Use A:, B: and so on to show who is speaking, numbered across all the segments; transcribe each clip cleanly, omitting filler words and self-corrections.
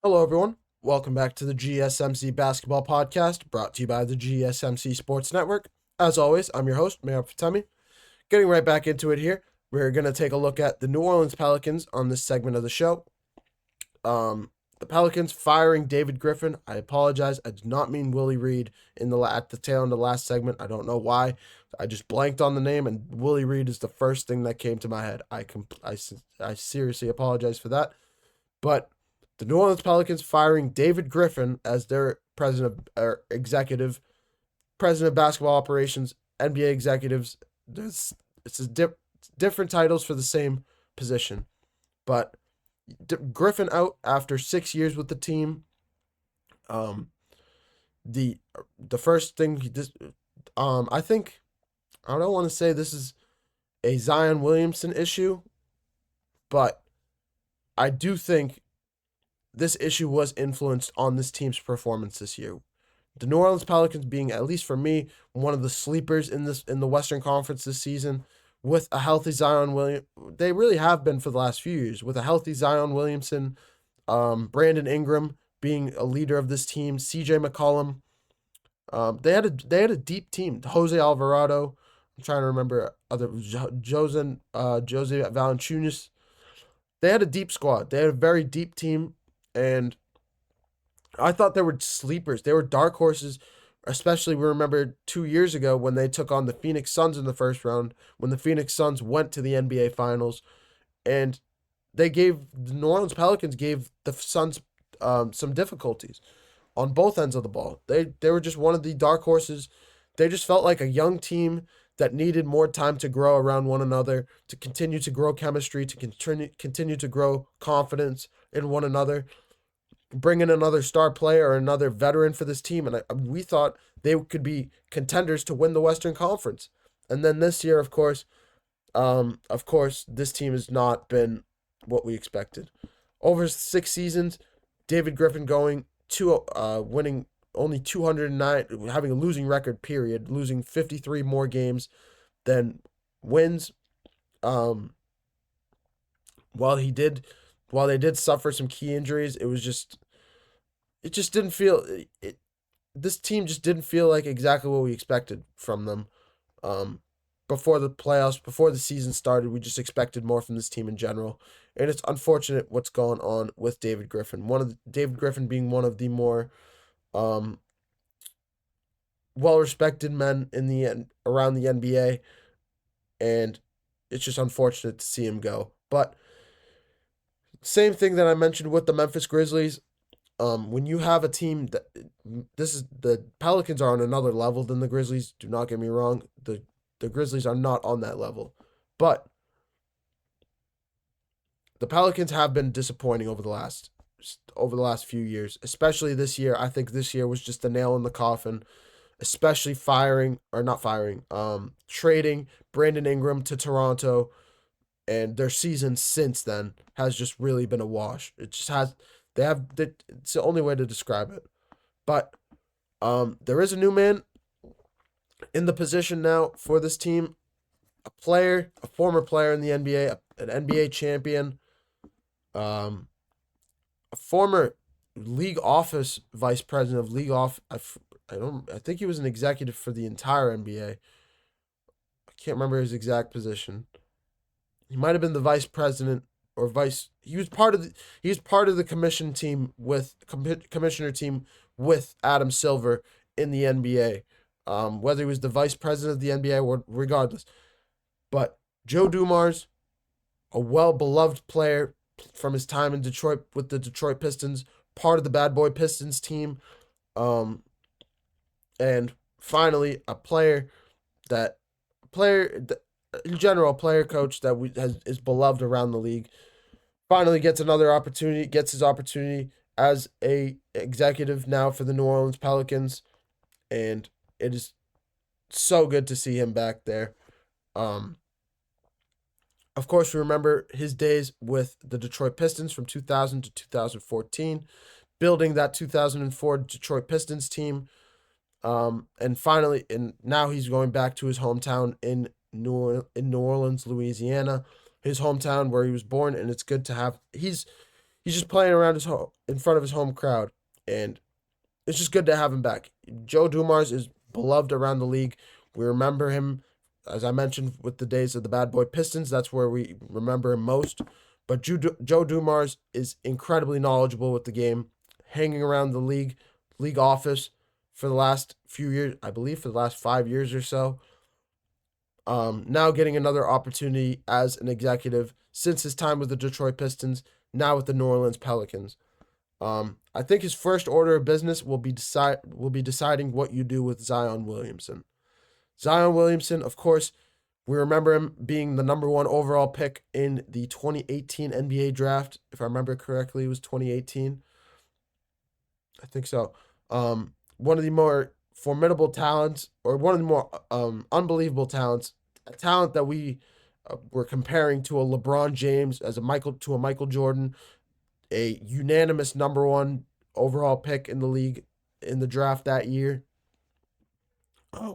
A: Hello, everyone. Welcome back to the GSMC Basketball Podcast, brought to you by the GSMC Sports Network. As always, I'm your host, Mayor Fatemi. Getting right back into it here, we're going to take a look at the New Orleans Pelicans on this segment of the show. The Pelicans firing David Griffin. I apologize. I did not mean Willie Reed at the tail end of the last segment. I don't know why. I just blanked on the name, and Willie Reed is the first thing that came to my head. I seriously apologize for that. But the New Orleans Pelicans firing David Griffin as their president of basketball operations, NBA executives. Different titles for the same position, but Griffin out after 6 years with the team. The first thing I think I don't want to say this is a Zion Williamson issue, but I do think this issue was influenced on this team's performance this year. The New Orleans Pelicans being, at least for me, one of the sleepers in the Western Conference this season, with a healthy Zion Williams. They really have been for the last few years, with a healthy Zion Williamson, Brandon Ingram being a leader of this team, CJ McCollum. They had a deep team. Jose Alvarado. I'm trying to remember Jose Valanciunas. They had a deep squad. They had a very deep team, and I thought they were sleepers. They were dark horses, especially we remember 2 years ago when they took on the Phoenix Suns in the first round, when the Phoenix Suns went to the NBA Finals, and the New Orleans Pelicans gave the Suns some difficulties on both ends of the ball. They were just one of the dark horses. They just felt like a young team that needed more time to grow around one another, to continue to grow chemistry, to continue to grow confidence in one another, bring in another star player or another veteran for this team. And we thought they could be contenders to win the Western Conference. And then this year, of course, this team has not been what we expected. Over 6 seasons, David Griffin going to winning only 209, having a losing record, period, losing 53 more games than wins. While they did suffer some key injuries, it just didn't feel it. This team just didn't feel like exactly what we expected from them. Before the playoffs, before the season started, we just expected more from this team in general, and it's unfortunate what's going on with David Griffin. David Griffin being one of the more well-respected men around the NBA, and it's just unfortunate to see him go. But same thing that I mentioned with the Memphis Grizzlies. When you have a team the Pelicans are on another level than the Grizzlies. Do not get me wrong. The Grizzlies are not on that level, but the Pelicans have been disappointing over the last few years, especially this year. I think this year was just the nail in the coffin, especially trading Brandon Ingram to Toronto, and their season since then has just really been a wash. It's the only way to describe it. But there is a new man in the position now for this team, a former player in the NBA, an NBA champion, a former league office vice president of league off. I think he was an executive for the entire NBA. I can't remember his exact position. He might have been the vice president or vice. He was part of the commissioner team with Adam Silver in the NBA. Whether he was the vice president of the NBA or regardless, but Joe Dumars, a well-beloved player from his time in Detroit with the Detroit Pistons, part of the Bad Boy Pistons team, and finally a player in general, a player coach that is beloved around the league, finally gets his opportunity as a executive now for the New Orleans Pelicans, and it is so good to see him back there. Of course, we remember his days with the Detroit Pistons from 2000 to 2014, building that 2004 Detroit Pistons team. And now he's going back to his hometown in New Orleans, Louisiana, his hometown where he was born, and it's good to have. he's just playing around his home in front of his home crowd, and it's just good to have him back. Joe Dumars is beloved around the league. We remember him, as I mentioned, with the days of the Bad Boy Pistons. That's where we remember him most. But Joe Dumars is incredibly knowledgeable with the game, hanging around the league office for the last few years, I believe for the last 5 years or so. Now getting another opportunity as an executive since his time with the Detroit Pistons, now with the New Orleans Pelicans. I think his first order of business will be deciding what you do with Zion Williamson. Zion Williamson, of course, we remember him being the number one overall pick in the 2018 NBA draft. If I remember correctly, it was 2018. I think so. One of the more formidable talents, or one of the more unbelievable talents, a talent that we were comparing to a LeBron James, as a Michael Jordan, a unanimous number one overall pick in the league in the draft that year.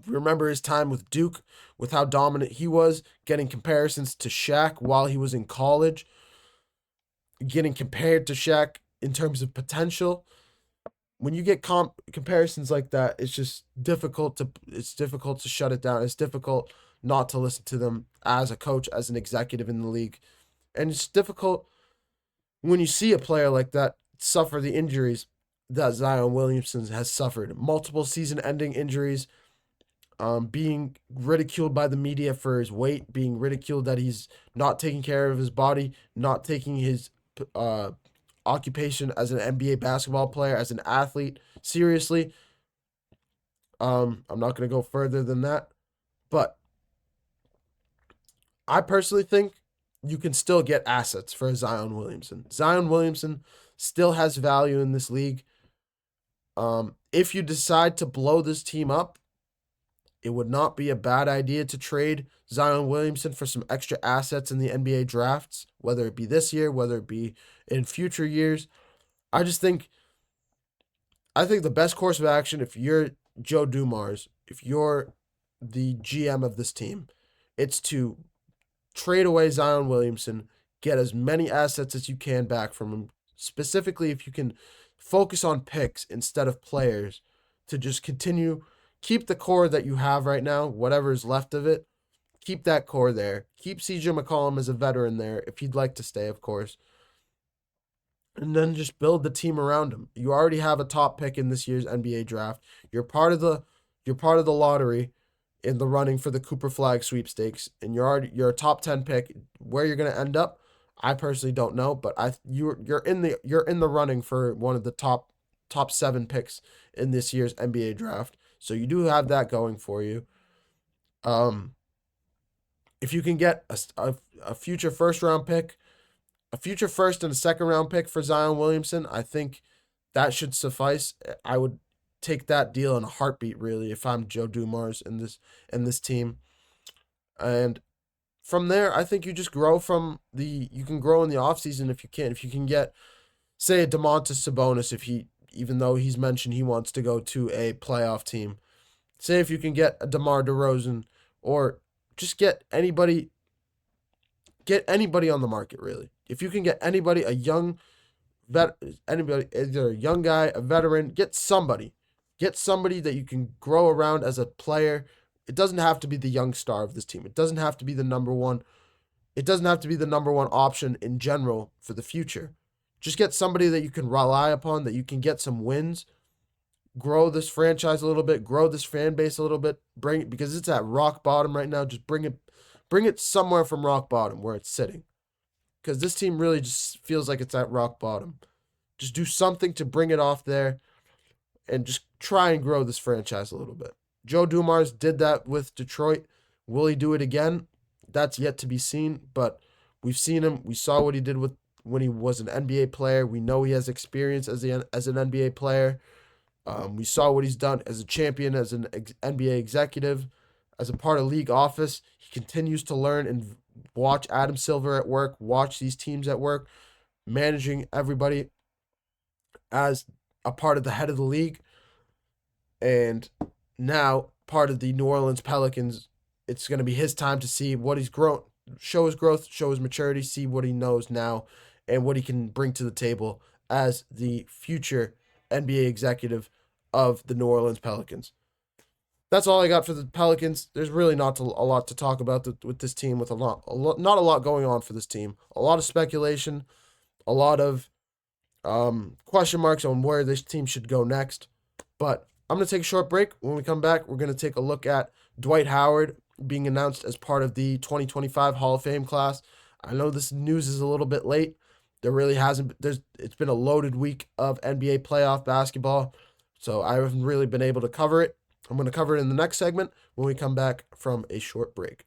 A: Remember his time with Duke, with how dominant he was, getting comparisons to Shaq while he was in college, getting compared to Shaq in terms of potential. When you get comparisons like that, it's just difficult to shut it down. It's difficult not to listen to them as a coach, as an executive in the league. And it's difficult when you see a player like that suffer the injuries that Zion Williamson has suffered. Multiple season-ending injuries, being ridiculed by the media for his weight, being ridiculed that he's not taking care of his body, not taking his occupation as an NBA basketball player, as an athlete seriously. I'm not going to go further than that, but I personally think you can still get assets for Zion Williamson. Zion Williamson still has value in this league. If you decide to blow this team up, it would not be a bad idea to trade Zion Williamson for some extra assets in the NBA drafts, whether it be this year, whether it be in future years. I think the best course of action, if you're Joe Dumars, if you're the GM of this team, it's to trade away Zion Williamson, get as many assets as you can back from him. Specifically, if you can focus on picks instead of players, to just keep the core that you have right now, whatever is left of it, keep that core there. Keep CJ McCollum as a veteran there, if he'd like to stay, of course. And then just build the team around him. You already have a top pick in this year's NBA draft. You're part of the lottery in the running for the Cooper Flag sweepstakes, and you're a top 10 pick. Where you're going to end up, I personally don't know, but you're in the running for one of the top 7 picks in this year's NBA draft. So you do have that going for you. If you can get a future first round pick, a future first and a second round pick for Zion Williamson, I think that should suffice. I would take that deal in a heartbeat, really, if I'm Joe Dumars in this team. And from there, I think you just you can grow in the offseason if you can. If you can get, say, a Domantas Sabonis, even though he's mentioned he wants to go to a playoff team. Say if you can get a DeMar DeRozan, or just get anybody on the market, really. If you can get anybody, either a young guy, a veteran, get somebody that you can grow around as a player. It doesn't have to be the young star of this team. It doesn't have to be the number one. It doesn't have to be the number one option in general for the future. Just get somebody that you can rely upon, that you can get some wins, grow this franchise a little bit, grow this fan base a little bit, bring it, because it's at rock bottom right now. Just bring it somewhere from rock bottom where it's sitting. Because this team really just feels like it's at rock bottom. Just do something to bring it off there and just try and grow this franchise a little bit. Joe Dumars did that with Detroit. Will he do it again? That's yet to be seen, but we've seen him. We saw what he did when he was an NBA player. We know he has experience as an NBA player. We saw what he's done as a champion, as an NBA executive, as a part of league office. He continues to learn and watch Adam Silver at work, watch these teams at work, managing everybody as a part of the head of the league. And now part of the New Orleans Pelicans, it's going to be his time to see what he's grown, show his growth, show his maturity, see what he knows now, and what he can bring to the table as the future NBA executive of the New Orleans Pelicans. That's all I got for the Pelicans. There's really not a lot to talk about with this team, with not a lot going on for this team. A lot of speculation, a lot of question marks on where this team should go next. But I'm going to take a short break. When we come back, we're going to take a look at Dwight Howard being announced as part of the 2025 Hall of Fame class. I know this news is a little bit late. There really hasn't. It's been a loaded week of NBA playoff basketball, so I haven't really been able to cover it. I'm going to cover it in the next segment when we come back from a short break.